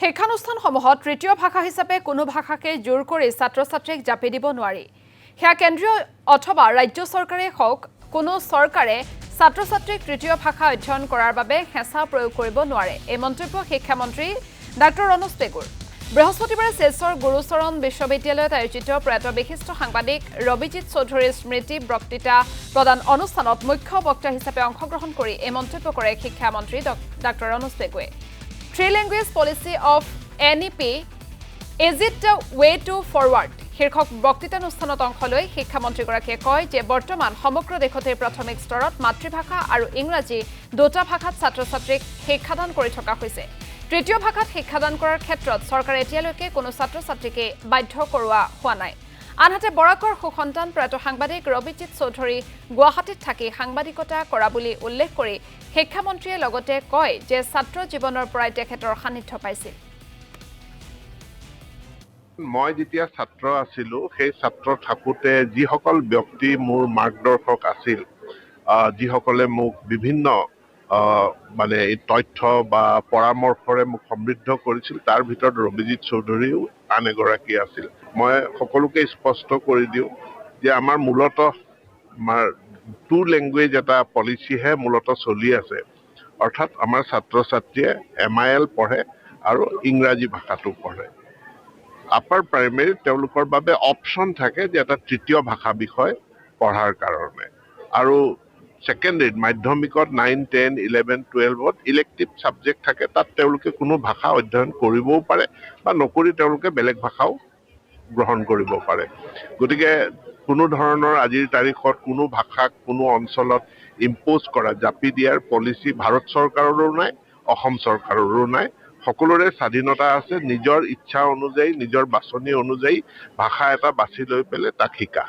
শিক্ষানুষ্ঠানসমূহত তৃতীয় ভাষা হিচাপে কোনো ভাষাকে জোৰ কৰি ছাত্ৰ-ছাত্ৰীক জাপি দিব নোৱাৰি। সেয়া কেন্দ্ৰীয় অথবা ৰাজ্য চৰকাৰে হওক, কোনো চৰকাৰে ছাত্ৰ-ছাত্ৰীক তৃতীয় ভাষা অধ্যয়ন কৰাৰ বাবে হেঁচা প্ৰয়োগ কৰিব নোৱাৰে। এই মন্তব্য শিক্ষামন্ত্ৰী ডাঃ ৰণোজ পেগুৰ। বৃহস্পতিবাৰে শিলচৰ গুৰুচৰণ বিশ্ববিদ্যালয়ত আয়োজিত প্ৰয়াত বিশিষ্ট সাংবাদিক ৰবিজিৎ চৌধুৰীৰ স্মৃতি বক্তৃতা প্ৰদান অনুষ্ঠানত মুখ্য বক্তা হিচাপে অংশগ্ৰহণ কৰি এই মন্তব্য কৰে শিক্ষামন্ত্ৰী ডাঃ ৰণোজ পেগুৱে। Three language policy of NEP, is it the way to forward? শীৰ্ষক বক্তৃতানুষ্ঠানত অংশ লৈ শিক্ষামন্ত্ৰীগৰাকীয়ে কয় যে বৰ্তমান সমগ্ৰ দেশতে প্ৰাথমিক স্তৰত মাতৃভাষা আৰু ইংৰাজী দুটা ভাষাত ছাত্ৰ-ছাত্ৰীক শিক্ষাদান কৰি থকা হৈছে। তৃতীয় ভাষাত শিক্ষাদান কৰাৰ ক্ষেত্ৰত চৰকাৰে এতিয়ালৈকে কোনো ছাত্ৰ-ছাত্ৰীকে বাধ্য কৰোৱা হোৱা নাই। আনহাতে বৰাকৰ সুসন্তান প্ৰয়াত সাংবাদিক ৰবিজিৎ চৌধুৰী গুৱাহাটীত থাকি সাংবাদিকতা কৰা বুলি উল্লেখ কৰি শিক্ষামন্ত্ৰীয়ে লগতে কয় যে ছাত্ৰ জীৱনৰ পৰাই তেখেতৰ সান্নিধ্য পাইছিল। মই যেতিয়া ছাত্ৰ আছিলোঁ, সেই ছাত্ৰ থাকোঁতে যিসকল ব্যক্তি মোৰ মাৰ্গদৰ্শক আছিল, যিসকলে মোক বিভিন্ন মানে তথ্য বা পৰামৰ্শৰে মোক সমৃদ্ধ কৰিছিল, তাৰ ভিতৰত ৰবিজিৎ চৌধুৰীও আন এগৰাকী আছিল। মই সকলোকে স্পষ্ট কৰি দিওঁ যে আমাৰ মূলতঃ টু লেংগুৱেজ এটা পলিচিহে মূলতঃ চলি আছে। অৰ্থাৎ আমাৰ ছাত্ৰ ছাত্ৰীয়ে MIL পঢ়ে আৰু ইংৰাজী ভাষাটো পঢ়ে। আপাৰ প্ৰাইমেৰী তেওঁলোকৰ বাবে অপশ্যন থাকে যে এটা তৃতীয় ভাষা বিষয় পঢ়াৰ কাৰণে। আৰু ছেকেণ্ডেৰীত মাধ্যমিকত 9, 10, 11, 12ত ইলেক্টিভ ছাবজেক্ট থাকে, তাত তেওঁলোকে কোনো ভাষা অধ্যয়ন কৰিবও পাৰে বা নকৰি তেওঁলোকে বেলেগ ভাষাও গ্ৰহণ কৰিব পাৰে। গতিকে কোনো ধৰণৰ আজিৰ তাৰিখত কোনো ভাষাক কোনো অঞ্চলত ইম্প'জ কৰা, জাপি দিয়াৰ পলিচি ভাৰত চৰকাৰৰো নাই, অসম চৰকাৰৰো নাই। সকলোৰে স্বাধীনতা আছে নিজৰ ইচ্ছা অনুযায়ী, নিজৰ বাছনি অনুযায়ী ভাষা এটা বাছি লৈ পেলাই তাক শিকা।